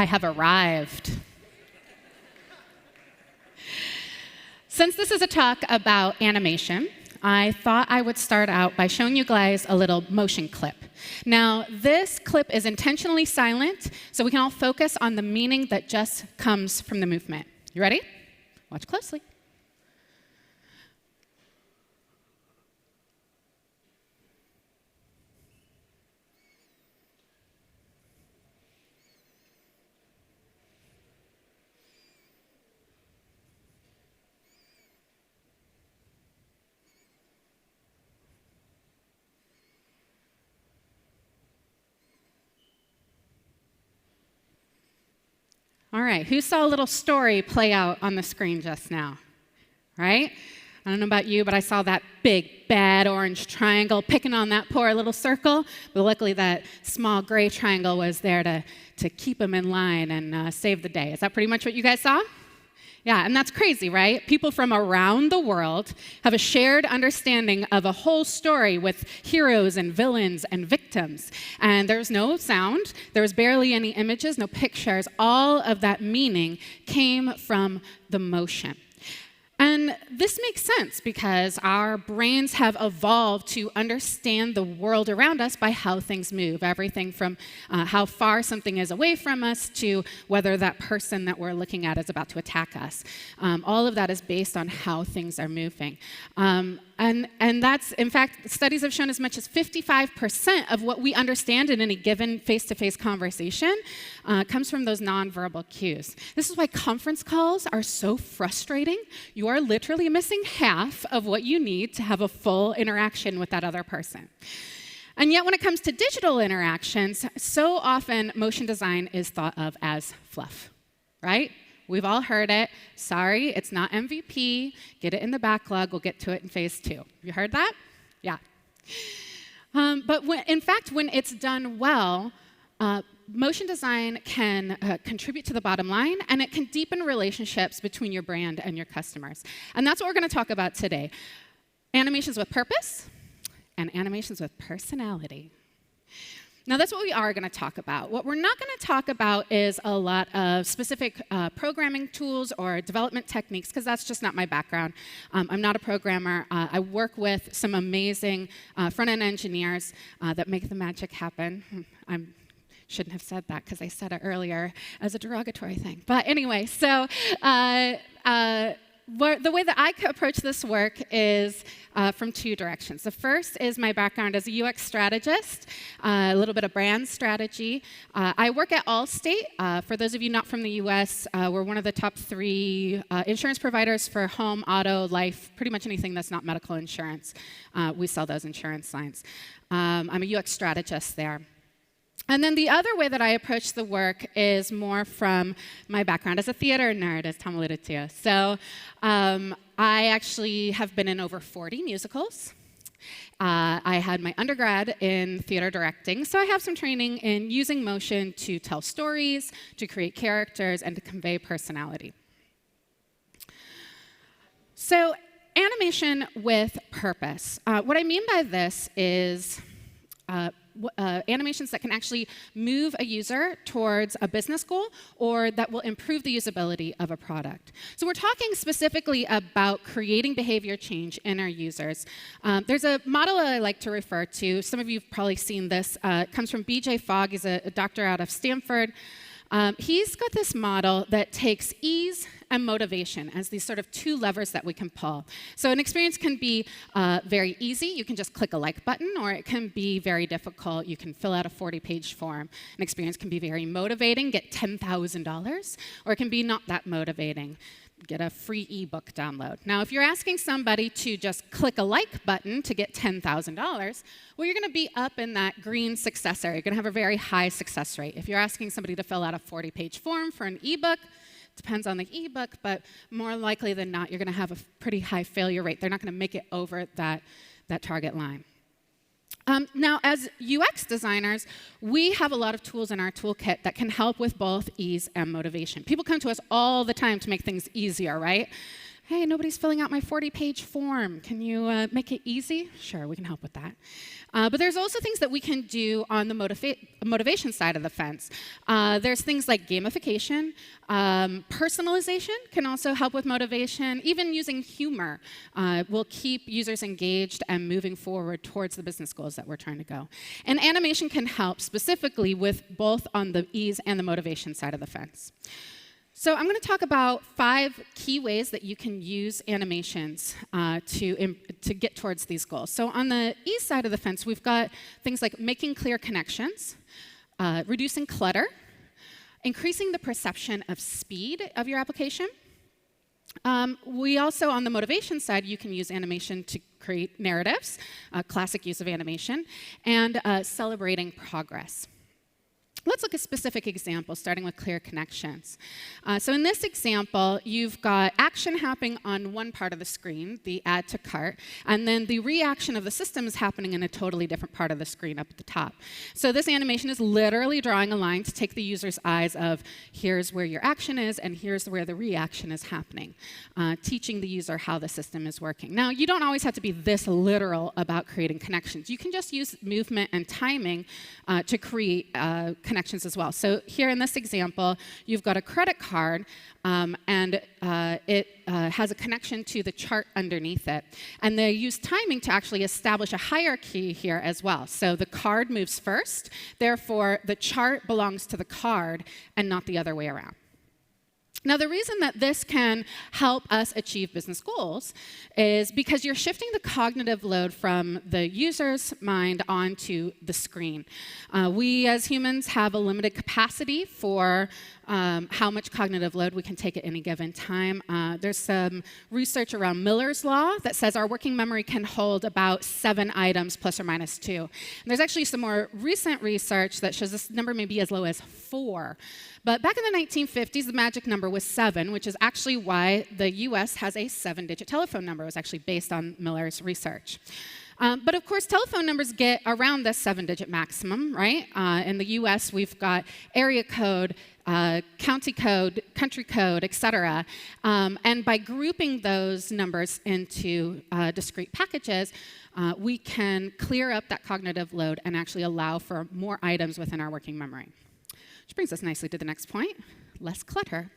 I have arrived. Since this is a talk about animation, I thought I would start out by showing you guys a little motion clip. Now, this clip is intentionally silent, so we can all focus on the meaning that just comes from the movement. You ready? Watch closely. All right, who saw a little story play out on the screen just now? Right? I don't know about you, but I saw that big, bad orange triangle picking on that poor little circle. But luckily, that small gray triangle was there to keep him in line and save the day. Is that pretty much what you guys saw? Yeah, and that's crazy, right? People from around the world have a shared understanding of a whole story with heroes and villains and victims. And there's no sound, there was barely any images, no pictures. All of that meaning came from the motion. And this makes sense because our brains have evolved to understand the world around us by how things move. Everything from how far something is away from us to whether that person that we're looking at is about to attack us. All of that is based on how things are moving. And that's, in fact, studies have shown as much as 55% of what we understand in any given face-to-face conversation comes from those nonverbal cues. This is why conference calls are so frustrating. You are literally missing half of what you need to have a full interaction with that other person. And yet when it comes to digital interactions, so often motion design is thought of as fluff, right? We've all heard it. Sorry, it's not MVP. Get it in the backlog. We'll get to it in phase 2. Have you heard that? Yeah. But in fact, when it's done well, motion design can contribute to the bottom line, and it can deepen relationships between your brand and your customers. And that's what we're going to talk about today. Animations with purpose and animations with personality. Now, that's what we are going to talk about. What we're not going to talk about is a lot of specific programming tools or development techniques, because that's just not my background. I'm not a programmer. I work with some amazing front-end engineers that make the magic happen. I shouldn't have said that because I said it earlier as a derogatory thing. But anyway, so the way that I approach this work is from 2 directions. The first is my background as a UX strategist, a little bit of brand strategy. I work at Allstate. For those of you not from the US, we're one of the top 3 insurance providers for home, auto, life, pretty much anything that's not medical insurance. We sell those insurance lines. I'm a UX strategist there. And then the other way that I approach the work is more from my background as a theater nerd, as Tom alluded to. So I actually have been in over 40 musicals. I had my undergrad in theater directing, so I have some training in using motion to tell stories, to create characters, and to convey personality. So animation with purpose. What I mean by this is animations that can actually move a user towards a business goal or that will improve the usability of a product. So we're talking specifically about creating behavior change in our users. There's a model that I like to refer to. Some of you have probably seen this. It comes from B.J. Fogg. He's a doctor out of Stanford. He's got this model that takes ease and motivation as these sort of 2 levers that we can pull. So an experience can be very easy. You can just click a like button, or it can be very difficult. You can fill out a 40-page form. An experience can be very motivating, get $10,000, or it can be not that motivating. Get a free ebook download. Now, if you're asking somebody to just click a like button to get $10,000, well, you're going to be up in that green success area. You're going to have a very high success rate. If you're asking somebody to fill out a 40-page form for an ebook, depends on the ebook, but more likely than not, you're going to have a pretty high failure rate. They're not going to make it over that target line. Now, as UX designers, we have a lot of tools in our toolkit that can help with both ease and motivation. People come to us all the time to make things easier, right? Hey, nobody's filling out my 40-page form. Can you make it easy? Sure, we can help with that. But there's also things that we can do on the motivation side of the fence. There's things like gamification. Personalization can also help with motivation. Even using humor will keep users engaged and moving forward towards the business goals that we're trying to go. And animation can help specifically with both on the ease and the motivation side of the fence. So I'm going to talk about 5 key ways that you can use animations to get towards these goals. So on the ease side of the fence, we've got things like making clear connections, reducing clutter, increasing the perception of speed of your application. We also, on the motivation side, you can use animation to create narratives, classic use of animation, and celebrating progress. Let's look at specific examples, starting with clear connections. So in this example, you've got action happening on one part of the screen, the add to cart, and then the reaction of the system is happening in a totally different part of the screen up at the top. So this animation is literally drawing a line to take the user's eyes of here's where your action is and here's where the reaction is happening, teaching the user how the system is working. Now, you don't always have to be this literal about creating connections. You can just use movement and timing to create connections as well. So here in this example, you've got a credit card, and it has a connection to the chart underneath it. And they use timing to actually establish a hierarchy here as well. So the card moves first, therefore the chart belongs to the card and not the other way around. Now, the reason that this can help us achieve business goals is because you're shifting the cognitive load from the user's mind onto the screen. We, as humans, have a limited capacity for how much cognitive load we can take at any given time. There's some research around Miller's Law that says our working memory can hold about 7 items plus or minus 2. And there's actually some more recent research that shows this number may be as low as 4. But back in the 1950s, the magic number was 7, which is actually why the US has a 7-digit telephone number. It was actually based on Miller's research. But of course, telephone numbers get around this 7-digit maximum, right? In the US, we've got area code, county code, country code, et cetera. And by grouping those numbers into discrete packages, we can clear up that cognitive load and actually allow for more items within our working memory. Which brings us nicely to the next point, less clutter.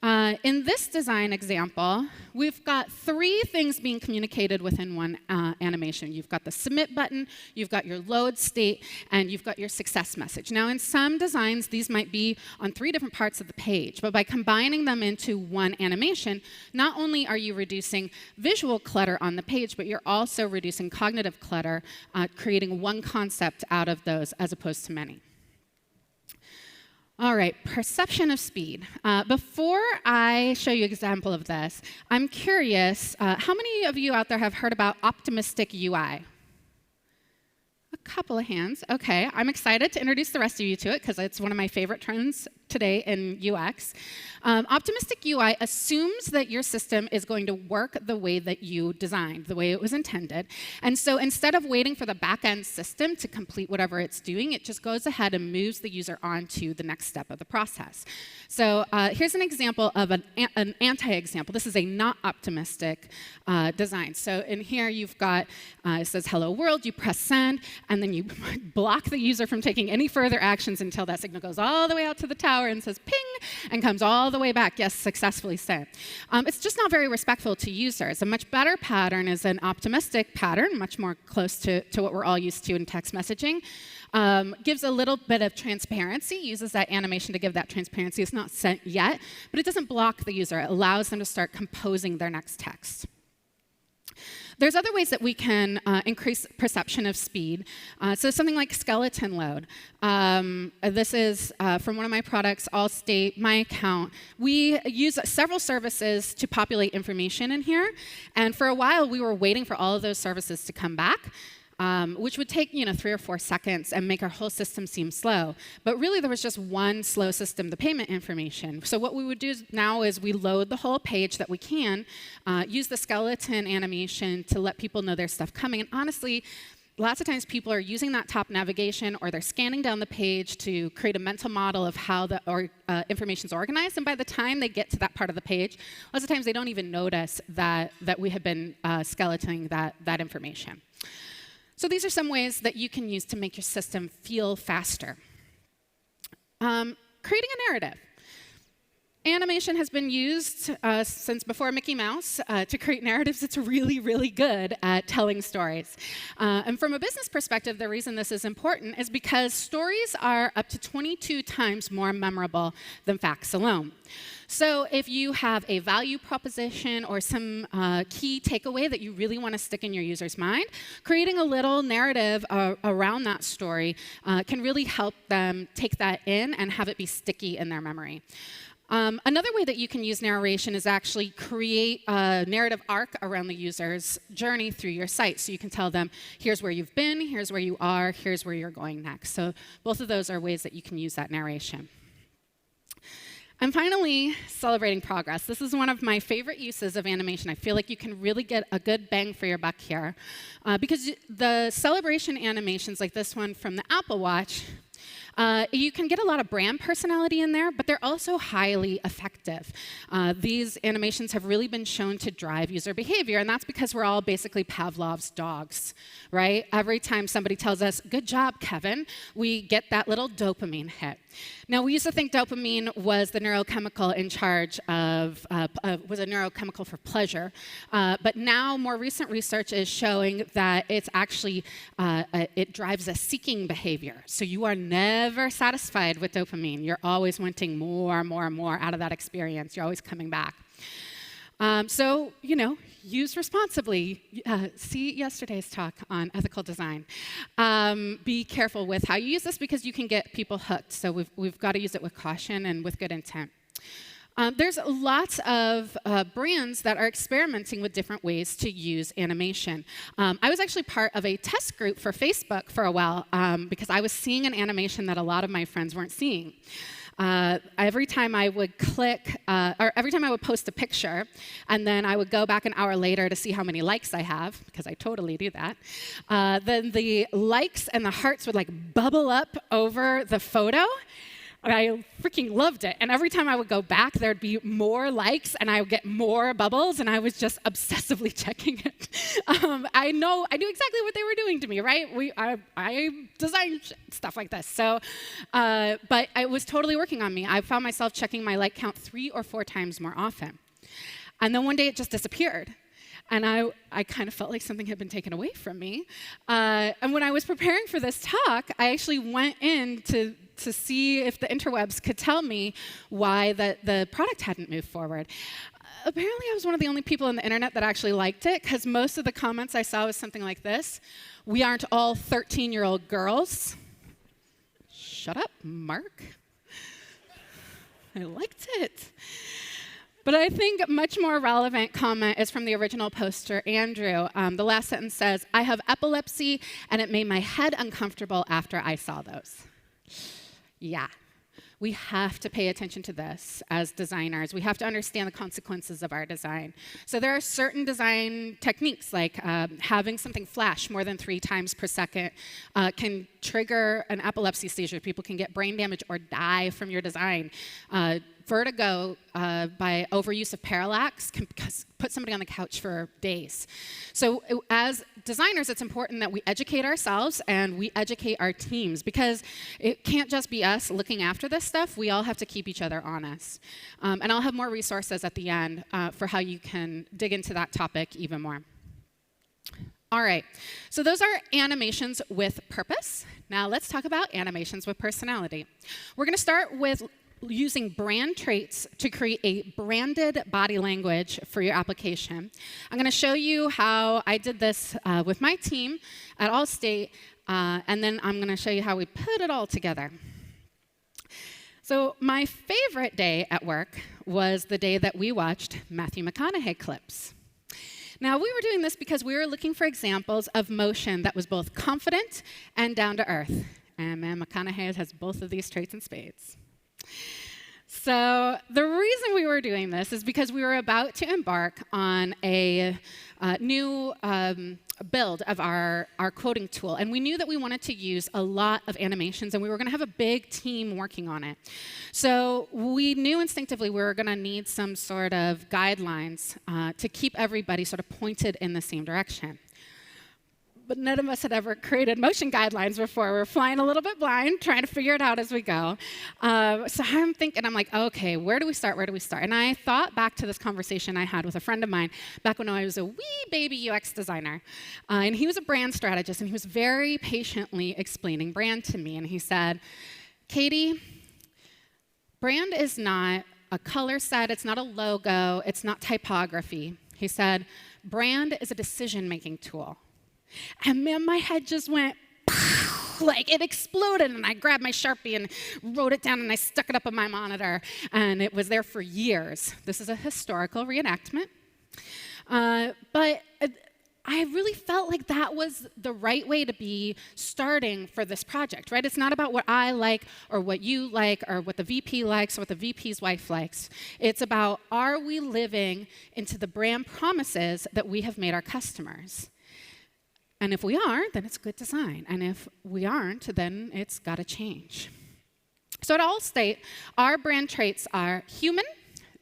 In this design example, we've got 3 things being communicated within one animation. You've got the submit button, you've got your load state, and you've got your success message. Now, in some designs, these might be on 3 different parts of the page, but by combining them into one animation, not only are you reducing visual clutter on the page, but you're also reducing cognitive clutter, creating one concept out of those as opposed to many. All right, perception of speed. Before I show you an example of this, I'm curious, how many of you out there have heard about optimistic UI? A couple of hands. Okay, I'm excited to introduce the rest of you to it because it's one of my favorite trends today in UX. Optimistic UI assumes that your system is going to work the way that you designed, the way it was intended. And so instead of waiting for the back-end system to complete whatever it's doing, it just goes ahead and moves the user on to the next step of the process. So here's an example of an anti-example. This is a not optimistic design. So in here you've got, it says hello world, you press send, and then you block the user from taking any further actions until that signal goes all the way out to the tower and says ping, and comes all the way back, yes, successfully sent. It's just not very respectful to users. A much better pattern is an optimistic pattern, much more close to what we're all used to in text messaging. Gives a little bit of transparency, uses that animation to give that transparency. It's not sent yet, but it doesn't block the user. It allows them to start composing their next text. There's other ways that we can increase perception of speed. So something like skeleton load. This is from one of my products, Allstate, my account. We use several services to populate information in here. And for a while, we were waiting for all of those services to come back. Which would take 3 or 4 seconds and make our whole system seem slow. But really, there was just one slow system, the payment information. So what we would do now is we load the whole page that we can, use the skeleton animation to let people know there's stuff coming. And honestly, lots of times people are using that top navigation or they're scanning down the page to create a mental model of how the information is organized. And by the time they get to that part of the page, lots of times they don't even notice that we have been skeletoning that information. So these are some ways that you can use to make your system feel faster. Creating a narrative. Animation has been used since before Mickey Mouse to create narratives. It's really, really good at telling stories. And from a business perspective, the reason this is important is because stories are up to 22 times more memorable than facts alone. So if you have a value proposition or some key takeaway that you really want to stick in your user's mind, creating a little narrative around that story can really help them take that in and have it be sticky in their memory. Another way that you can use narration is actually create a narrative arc around the user's journey through your site. So you can tell them, here's where you've been, here's where you are, here's where you're going next. So both of those are ways that you can use that narration. And finally, celebrating progress. This is one of my favorite uses of animation. I feel like you can really get a good bang for your buck here. Because the celebration animations like this one from the Apple Watch, you can get a lot of brand personality in there, but they're also highly effective. These animations have really been shown to drive user behavior, and that's because we're all basically Pavlov's dogs, right? Every time somebody tells us, good job, Kevin, we get that little dopamine hit. Now, we used to think dopamine was the neurochemical in charge of, was a neurochemical for pleasure, but now more recent research is showing that it's actually, it drives a seeking behavior. So you are never satisfied with dopamine. You're always wanting more, more, more out of that experience. You're always coming back. So, use responsibly. See yesterday's talk on ethical design. Be careful with how you use this because you can get people hooked. So we've got to use it with caution and with good intent. There's lots of brands that are experimenting with different ways to use animation. I was actually part of a test group for Facebook for a while because I was seeing an animation that a lot of my friends weren't seeing. Every time I would every time I would post a picture, and then I would go back an hour later to see how many likes I have, because I totally do that, then the likes and the hearts would bubble up over the photo. I freaking loved it. And every time I would go back, there'd be more likes, and I would get more bubbles, and I was just obsessively checking it. I knew exactly what they were doing to me, right? I design stuff like this. So, but it was totally working on me. I found myself checking my like count 3 or 4 times more often. And then one day it just disappeared. And I kind of felt like something had been taken away from me. And when I was preparing for this talk, I actually went in to see if the interwebs could tell me why the product hadn't moved forward. Apparently, I was one of the only people on the internet that actually liked it, because most of the comments I saw was something like this: "We aren't all 13-year-old girls." Shut up, Mark. I liked it. But I think a much more relevant comment is from the original poster, Andrew. The last sentence says, "I have epilepsy, and it made my head uncomfortable after I saw those." Yeah, we have to pay attention to this as designers. We have to understand the consequences of our design. So there are certain design techniques, like having something flash more than 3 times per second can trigger an epilepsy seizure. People can get brain damage or die from your design. Vertigo by overuse of parallax can put somebody on the couch for days. So as designers, it's important that we educate ourselves and we educate our teams, because it can't just be us looking after this stuff. We all have to keep each other honest. And I'll have more resources at the end for how you can dig into that topic even more. All right, so those are animations with purpose. Now let's talk about animations with personality. We're going to start with using brand traits to create a branded body language for your application. I'm going to show you how I did this with my team at Allstate, and then I'm going to show you how we put it all together. So my favorite day at work was the day that we watched Matthew McConaughey clips. Now, we were doing this because we were looking for examples of motion that was both confident and down to earth. And man, McConaughey has both of these traits in spades. So the reason we were doing this is because we were about to embark on a new build of our quoting tool. And we knew that we wanted to use a lot of animations, and we were going to have a big team working on it. So we knew instinctively we were going to need some sort of guidelines to keep everybody sort of pointed in the same direction. But none of us had ever created motion guidelines before. We're flying a little bit blind, trying to figure it out as we go. So I'm like, okay, where do we start? Where do we start? And I thought back to this conversation I had with a friend of mine back when I was a wee baby UX designer. And he was a brand strategist, and he was very patiently explaining brand to me. And he said, Katie, brand is not a color set, it's not a logo, it's not typography. He said, brand is a decision-making tool. And man, my head just went, like it exploded, and I grabbed my Sharpie and wrote it down, and I stuck it up on my monitor, and it was there for years. This is a historical reenactment. But I really felt like that was the right way to be starting for this project, right? It's not about what I like or what you like or what the VP likes or what the VP's wife likes. It's about, are we living into the brand promises that we have made our customers? And if we are, then it's good design. And if we aren't, then it's got to change. So at Allstate, our brand traits are human,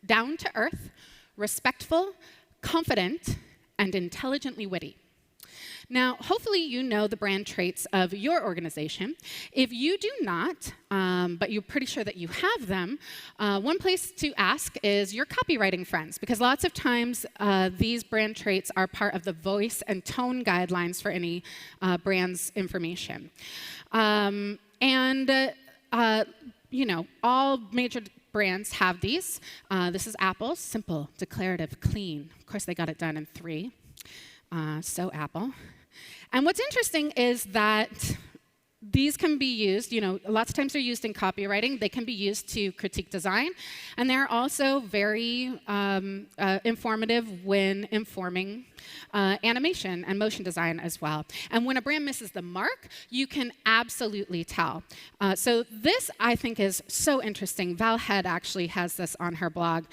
down to earth, respectful, confident, and intelligently witty. Now, hopefully you know the brand traits of your organization. If you do not, but you're pretty sure that you have them, one place to ask is your copywriting friends, because lots of times these brand traits are part of the voice and tone guidelines for any brand's information. You know, all major brands have these. This is Apple, simple, declarative, clean. Of course, they got it done in 3. So Apple. And what's interesting is that these can be used, you know, lots of times they're used in copywriting. They can be used to critique design. And they're also very informative when informing animation and motion design as well. And when a brand misses the mark, you can absolutely tell. So this, I think, is so interesting. Val Head actually has this on her blog.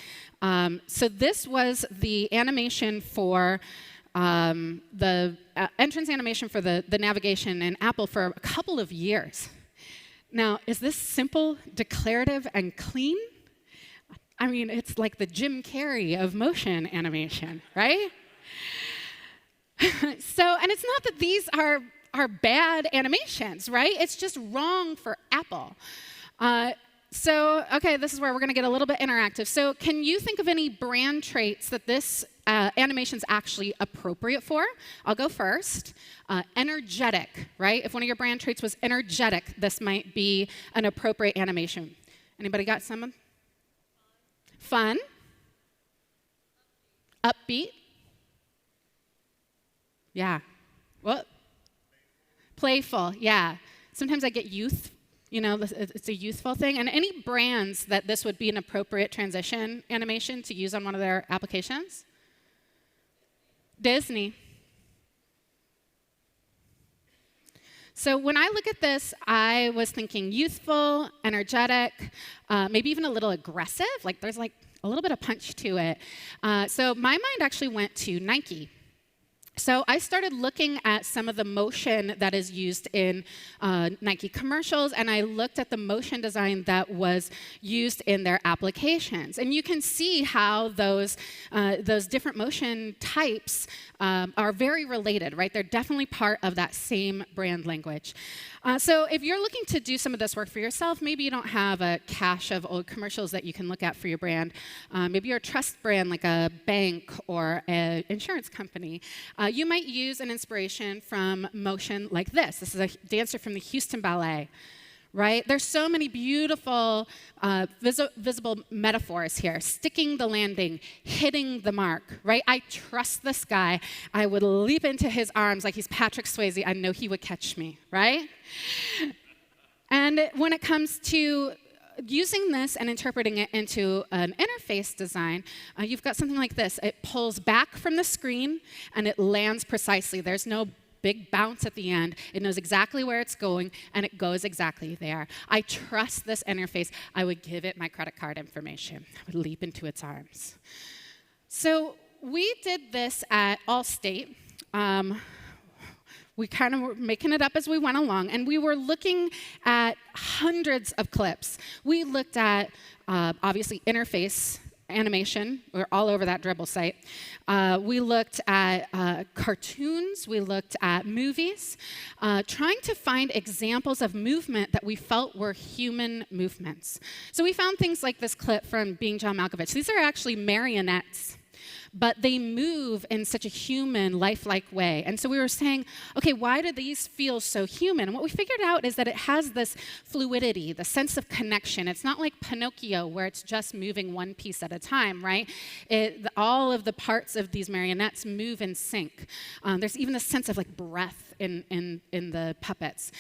So this was the animation for the entrance animation for the navigation in Apple for a couple of years. Now, is this simple, declarative, and clean? I mean, it's like the Jim Carrey of motion animation, right? And it's not that these are bad animations, right? It's just wrong for Apple. Okay, this is where we're going to get a little bit interactive. So can you think of any brand traits that this animation's actually appropriate for? I'll go first. Energetic, right? If one of your brand traits was energetic, this might be an appropriate animation. Anybody got some? Fun. Upbeat. Yeah. What? Playful, yeah. Sometimes I get youth. You know, it's a youthful thing. And any brands that this would be an appropriate transition animation to use on one of their applications? Disney. So when I look at this, I was thinking youthful, energetic, maybe even a little aggressive. Like there's like a little bit of punch to it. So my mind actually went to Nike. So I started looking at some of the motion that is used in Nike commercials, and I looked at the motion design that was used in their applications. And you can see how those different motion types are very related, right? They're definitely part of that same brand language. So if you're looking to do some of this work for yourself, maybe you don't have a cache of old commercials that you can look at for your brand. Maybe you're a trust brand like a bank or an insurance company. You might use an inspiration from motion like this. This is a dancer from the Houston Ballet, right? There's so many beautiful visible metaphors here. Sticking the landing, hitting the mark, right? I trust this guy. I would leap into his arms like he's Patrick Swayze. I know he would catch me, right? And when it comes to using this and interpreting it into an interface design, you've got something like this. It pulls back from the screen, and it lands precisely. There's no big bounce at the end. It knows exactly where it's going, and it goes exactly there. I trust this interface. I would give it my credit card information. I would leap into its arms. So we did this at Allstate. We kind of were making it up as we went along, and we were looking at hundreds of clips. We looked at, obviously, interface animation. We're all over that dribble site. We looked at cartoons. We looked at movies, trying to find examples of movement that we felt were human movements. So we found things like this clip from Being John Malkovich. These are actually marionettes, but they move in such a human, lifelike way. And so we were saying, okay, why do these feel so human? And what we figured out is that it has this fluidity, the sense of connection. It's not like Pinocchio, where it's just moving one piece at a time, right? All of the parts of these marionettes move in sync. There's even a sense of like breath in the puppets,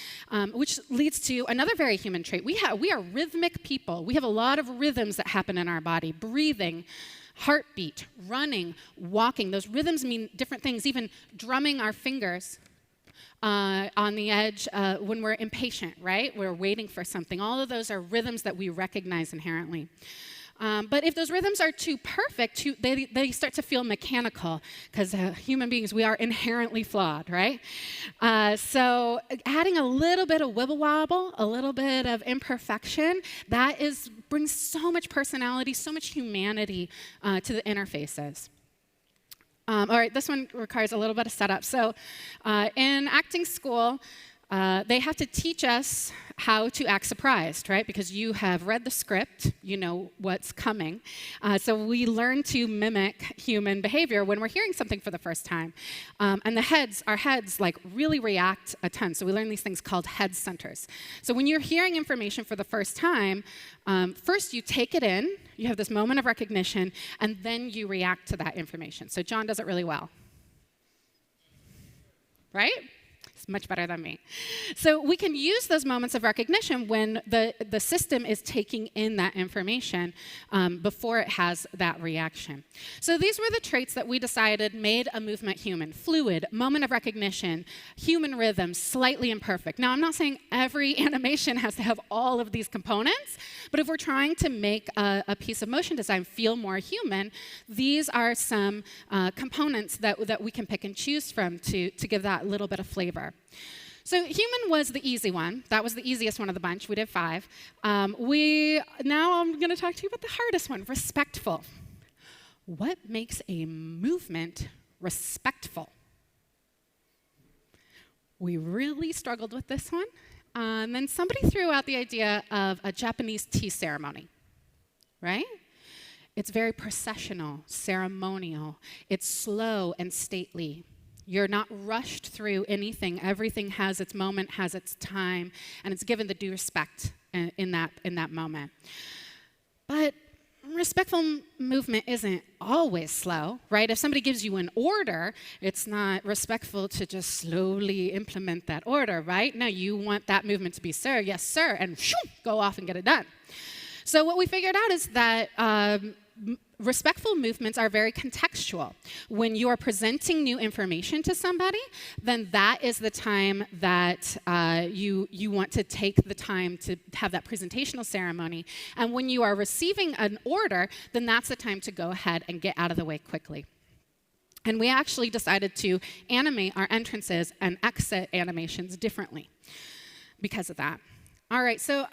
which leads to another very human trait. We are rhythmic people. We have a lot of rhythms that happen in our body: breathing, heartbeat, running, walking. Those rhythms mean different things, even drumming our fingers on the edge when we're impatient, right? We're waiting for something. All of those are rhythms that we recognize inherently. But if those rhythms are too perfect, they start to feel mechanical, because human beings, we are inherently flawed, right? So adding a little bit of wibble wobble, a little bit of imperfection, brings so much personality, so much humanity to the interfaces. All right, this one requires a little bit of setup. So in acting school, they have to teach us how to act surprised, right? Because you have read the script, you know what's coming. So we learn to mimic human behavior when we're hearing something for the first time. And our heads like really react a ton. So we learn these things called head centers. So when you're hearing information for the first time, first you take it in, you have this moment of recognition, and then you react to that information. So John does it really well, right? It's much better than me. So we can use those moments of recognition when the system is taking in that information before it has that reaction. So these were the traits that we decided made a movement human: fluid, moment of recognition, human rhythm, slightly imperfect. Now, I'm not saying every animation has to have all of these components, but if we're trying to make a piece of motion design feel more human, these are some components that we can pick and choose from to give that little bit of flavor. So human was the easy one. That was the easiest one of the bunch. We did 5. Now I'm going to talk to you about the hardest one: respectful. What makes a movement respectful? We really struggled with this one. And then somebody threw out the idea of a Japanese tea ceremony, right? It's very processional, ceremonial. It's slow and stately. You're not rushed through anything. Everything has its moment, has its time, and it's given the due respect in that moment. But respectful movement isn't always slow, right? If somebody gives you an order, it's not respectful to just slowly implement that order, right? No, you want that movement to be, sir, yes, sir, and shoo, go off and get it done. So what we figured out is that respectful movements are very contextual. When you are presenting new information to somebody, then that is the time that you want to take the time to have that presentational ceremony. And when you are receiving an order, then that's the time to go ahead and get out of the way quickly. And we actually decided to animate our entrances and exit animations differently because of that. All right, so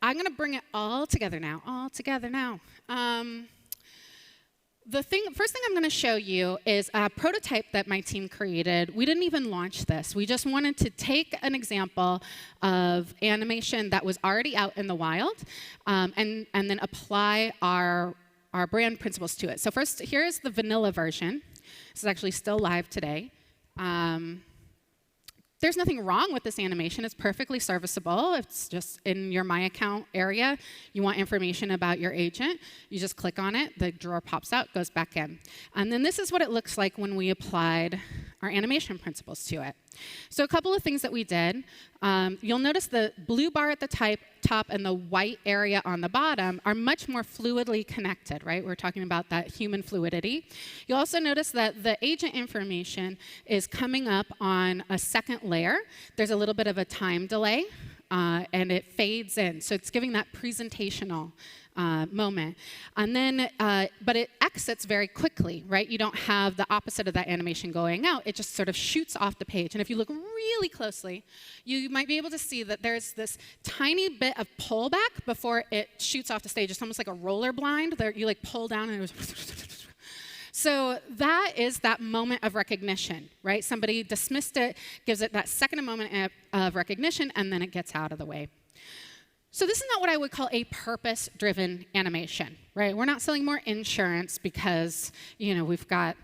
I'm going to bring it all together now. First thing I'm going to show you is a prototype that my team created. We didn't even launch this. We just wanted to take an example of animation that was already out in the wild and then apply our brand principles to it. So first, here's the vanilla version. This is actually still live today. There's nothing wrong with this animation. It's perfectly serviceable. It's just in your My Account area. You want information about your agent. You just click on it. The drawer pops out, goes back in. And then this is what it looks like when we applied our animation principles to it. So a couple of things that we did. You'll notice the blue bar at the top and the white area on the bottom are much more fluidly connected, right? We're talking about that human fluidity. You'll also notice that the agent information is coming up on a second layer. There's a little bit of a time delay, and it fades in. So it's giving that presentational moment. And then, but it exits very quickly, right? You don't have the opposite of that animation going out. It just sort of shoots off the page. And if you look really closely, you might be able to see that there's this tiny bit of pullback before it shoots off the stage. It's almost like a roller blind. There, you like pull down and it was... So that is that moment of recognition, right? Somebody dismissed it, gives it that second moment of recognition, and then it gets out of the way. So this is not what I would call a purpose-driven animation, right? We're not selling more insurance because, we've got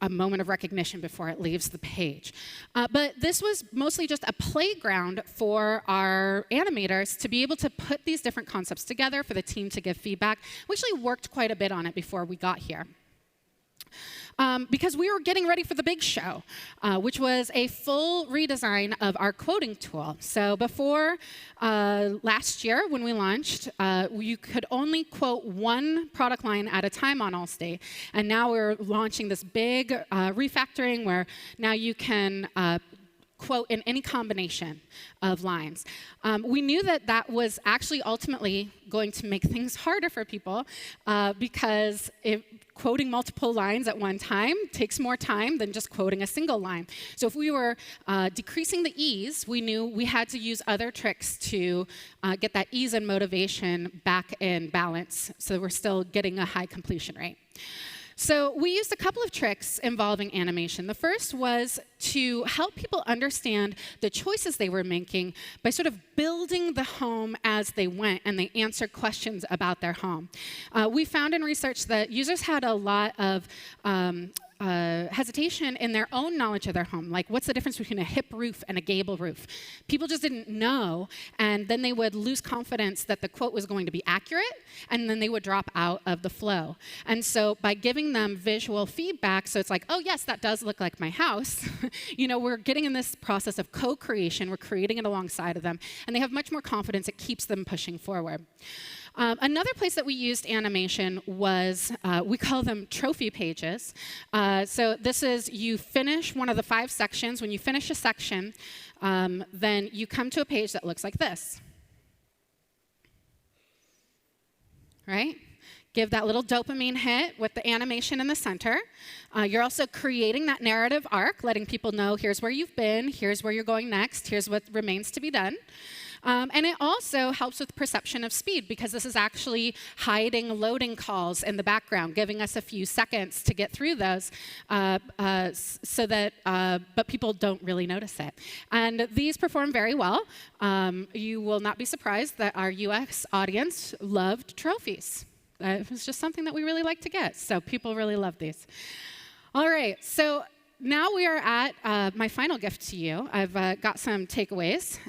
a moment of recognition before it leaves the page. But this was mostly just a playground for our animators to be able to put these different concepts together for the team to give feedback. We actually worked quite a bit on it before we got here. Because we were getting ready for the big show, which was a full redesign of our quoting tool. So before last year, when we launched, you could only quote one product line at a time on Allstate. And now we're launching this big refactoring where now you can quote in any combination of lines. We knew that that was actually ultimately going to make things harder for people because quoting multiple lines at one time takes more time than just quoting a single line. So if we were decreasing the ease, we knew we had to use other tricks to get that ease and motivation back in balance so that we're still getting a high completion rate. So we used a couple of tricks involving animation. The first was to help people understand the choices they were making by sort of building the home as they went and they answered questions about their home. We found in research that users had a lot of hesitation in their own knowledge of their home. Like, what's the difference between a hip roof and a gable roof? People just didn't know, and then they would lose confidence that the quote was going to be accurate, and then they would drop out of the flow. And so by giving them visual feedback, so it's like, oh, yes, that does look like my house, we're getting in this process of co-creation. We're creating it alongside of them, and they have much more confidence. It keeps them pushing forward. Another place that we used animation was, we call them trophy pages. So this is, you finish one of the 5 sections. When you finish a section, then you come to a page that looks like this. Right? Give that little dopamine hit with the animation in the center. You're also creating that narrative arc, letting people know here's where you've been, here's where you're going next, here's what remains to be done. And it also helps with perception of speed because this is actually hiding loading calls in the background, giving us a few seconds to get through those so that, but people don't really notice it. And these perform very well. You will not be surprised that our UX audience loved trophies. It was just something that we really like to get, so people really love these. All right, so now we are at my final gift to you. I've got some takeaways.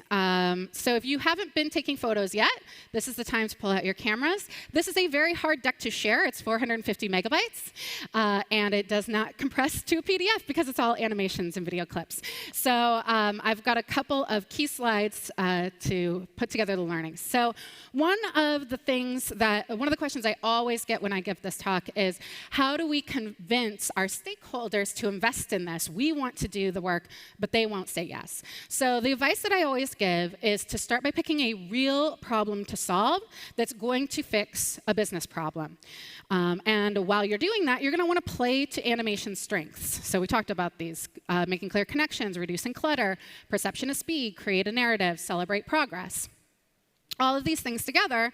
So if you haven't been taking photos yet, this is the time to pull out your cameras. This is a very hard deck to share. It's 450 megabytes, and it does not compress to a PDF because it's all animations and video clips. So I've got a couple of key slides to put together the learning. So one of the questions I always get when I give this talk is, how do we convince our stakeholders to invest in this? We want to do the work, but they won't say yes. So the advice that I always give is to start by picking a real problem to solve that's going to fix a business problem. And while you're doing that, you're going to want to play to animation strengths. So we talked about these, making clear connections, reducing clutter, perception of speed, create a narrative, celebrate progress. All of these things together,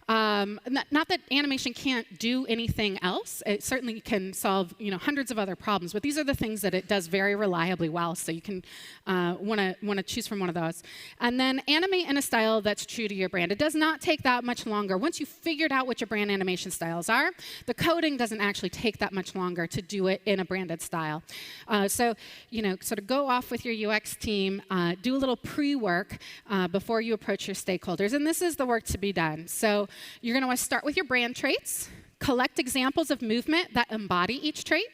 not that animation can't do anything else. It certainly can solve hundreds of other problems, but these are the things that it does very reliably well, so you can want to choose from one of those. And then animate in a style that's true to your brand. It does not take that much longer. Once you've figured out what your brand animation styles are, the coding doesn't actually take that much longer to do it in a branded style. So sort of go off with your UX team, do a little pre-work before you approach your stakeholders. And this is the work to be done. So you're going to want to start with your brand traits, collect examples of movement that embody each trait,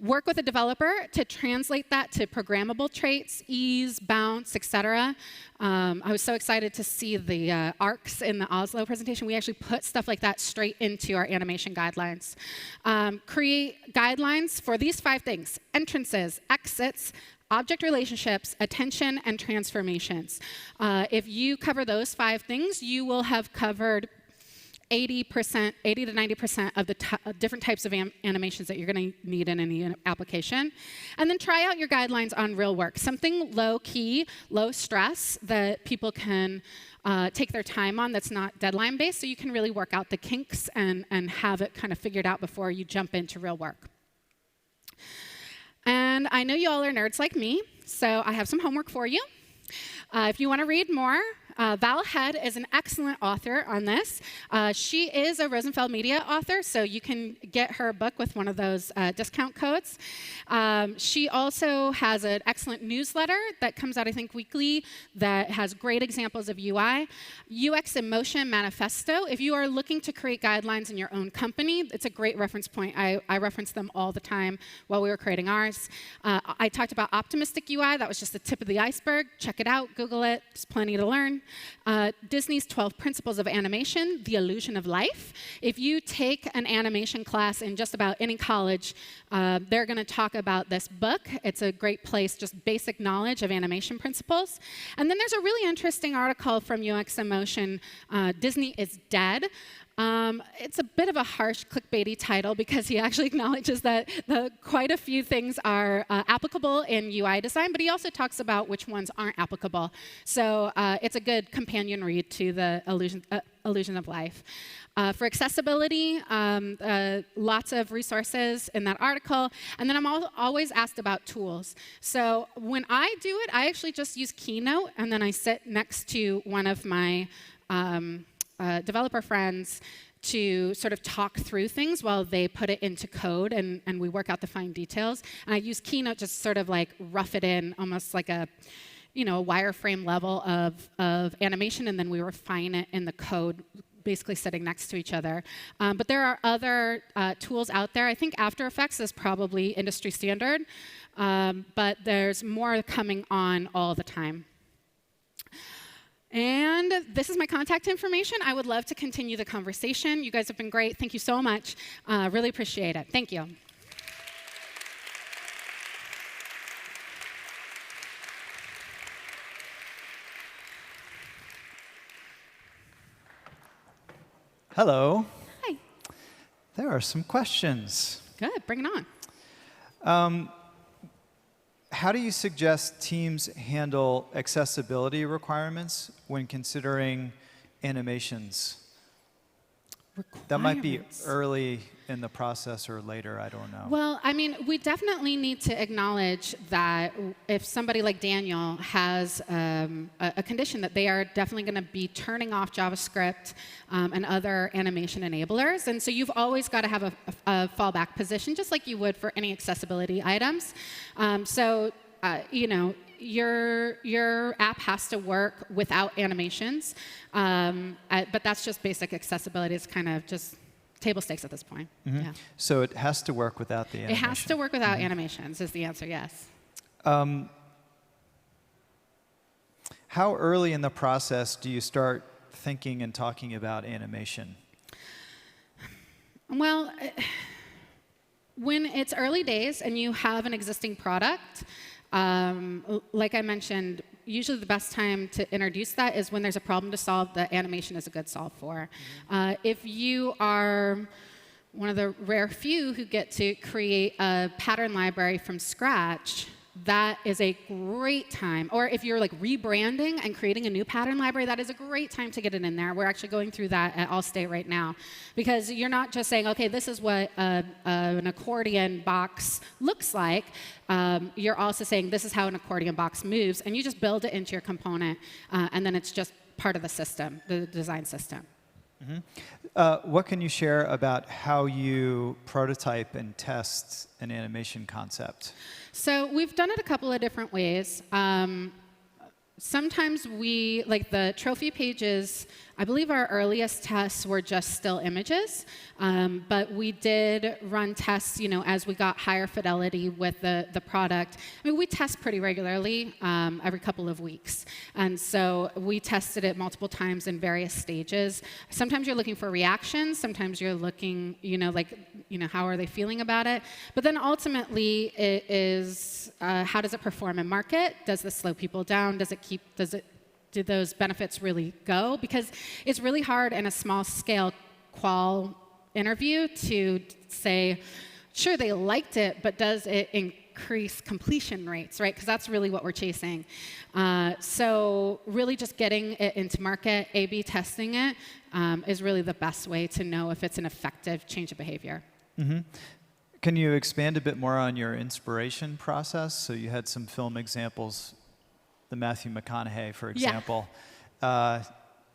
Work with a developer to translate that to programmable traits, ease, bounce, etc. I was so excited to see the arcs in the Oslo presentation. We actually put stuff like that straight into our animation guidelines. Create guidelines for these 5 things: entrances, exits, object relationships, attention, and transformations. If you cover those 5 things, you will have covered 80 to 90% of the different types of animations that you're going to need in any application. And then try out your guidelines on real work. Something low-key, low-stress that people can take their time on that's not deadline-based, so you can really work out the kinks and have it kind of figured out before you jump into real work. And I know you all are nerds like me, so I have some homework for you. If you want to read more, Val Head is an excellent author on this. She is a Rosenfeld Media author, so you can get her book with one of those discount codes. She also has an excellent newsletter that comes out, I think, weekly that has great examples of UI. UX in Motion Manifesto. If you are looking to create guidelines in your own company, it's a great reference point. I reference them all the time while we were creating ours. I talked about optimistic UI. That was just the tip of the iceberg. Check it out. Google it. There's plenty to learn. Disney's 12 Principles of Animation, The Illusion of Life. If you take an animation class in just about any college, they're going to talk about this book. It's a great place, just basic knowledge of animation principles. And then there's a really interesting article from UX in Motion, Disney is Dead. It's a bit of a harsh clickbaity title because he actually acknowledges that quite a few things are applicable in UI design, but he also talks about which ones aren't applicable. So it's a good companion read to the Illusion of Life. For accessibility, lots of resources in that article. And then I'm always asked about tools. So when I do it, I actually just use Keynote, and then I sit next to one of my developer friends to sort of talk through things while they put it into code and we work out the fine details. And I use Keynote just sort of like rough it in, almost like a wireframe level of animation, and then we refine it in the code, basically sitting next to each other. But there are other tools out there. I think After Effects is probably industry standard, but there's more coming on all the time. And this is my contact information. I would love to continue the conversation. You guys have been great. Thank you so much. Really appreciate it. Thank you. Hello. Hi. There are some questions. Good. Bring it on. How do you suggest teams handle accessibility requirements when considering animations? That might be early in the process or later, I don't know. Well, I mean, we definitely need to acknowledge that if somebody like Daniel has a condition, that they are definitely going to be turning off JavaScript and other animation enablers. And so you've always got to have a fallback position, just like you would for any accessibility items. Your app has to work without animations, but that's just basic accessibility. It's kind of just table stakes at this point. Mm-hmm. Yeah. So it has to work without the animation. It has to work without animations is the answer, yes. How early in the process do you start thinking and talking about animation? Well, when it's early days and you have an existing product, like I mentioned, usually the best time to introduce that is when there's a problem to solve that animation is a good solve for. If you are one of the rare few who get to create a pattern library from scratch, that is a great time. Or if you're like rebranding and creating a new pattern library, that is a great time to get it in there. We're actually going through that at Allstate right now. Because you're not just saying, OK, this is what an accordion box looks like. You're also saying, this is how an accordion box moves. And you just build it into your component. And then it's just part of the system, the design system. Mm-hmm. What can you share about how you prototype and test an animation concept? So we've done it a couple of different ways. Sometimes we, like the trophy pages I believe our earliest tests were just still images, but we did run tests, as we got higher fidelity with the product. I mean, we test pretty regularly, every couple of weeks. And so we tested it multiple times in various stages. Sometimes you're looking for reactions. Sometimes you're looking, how are they feeling about it? But then ultimately, it is how does it perform in market? Does this slow people down? Do those benefits really go? Because it's really hard in a small scale qual interview to say, sure, they liked it, but does it increase completion rates, right? Because that's really what we're chasing. So really just getting it into market, A/B testing it, is really the best way to know if it's an effective change of behavior. Mm-hmm. Can you expand a bit more on your inspiration process? So you had some film examples, the Matthew McConaughey, for example. Yeah.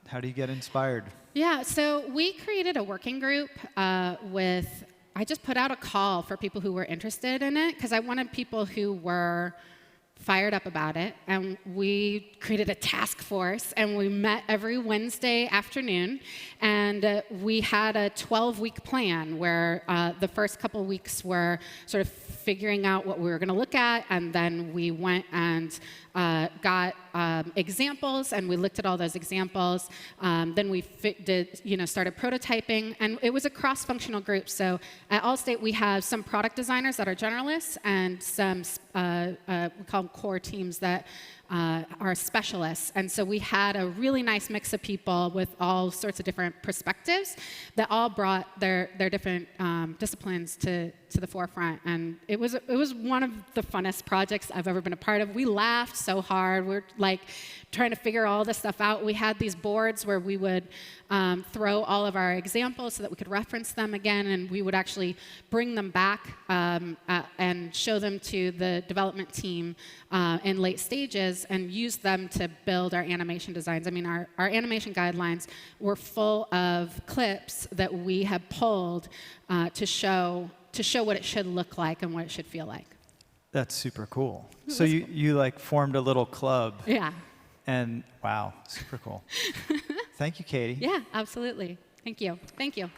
How do you get inspired? Yeah, so we created a working group I just put out a call for people who were interested in it, because I wanted people who were fired up about it, and we created a task force, and we met every Wednesday afternoon, and we had a 12-week plan where the first couple weeks were sort of figuring out what we were going to look at, and then we went and got examples, and we looked at all those examples. Then we started prototyping, and it was a cross-functional group. So at Allstate, we have some product designers that are generalists, and some we call them core teams that are specialists. And so we had a really nice mix of people with all sorts of different perspectives that all brought their different disciplines to the forefront. And it was one of the funnest projects I've ever been a part of. We laughed so hard. We're trying to figure all this stuff out. We had these boards where we would throw all of our examples so that we could reference them again, and we would actually bring them back and show them to the development team in late stages and use them to build our animation designs. I mean, our animation guidelines were full of clips that we had pulled to show what it should look like and what it should feel like. That's super cool. So you formed a little club. Yeah. And wow, super cool. Thank you, Katie. Yeah, absolutely. Thank you. Thank you.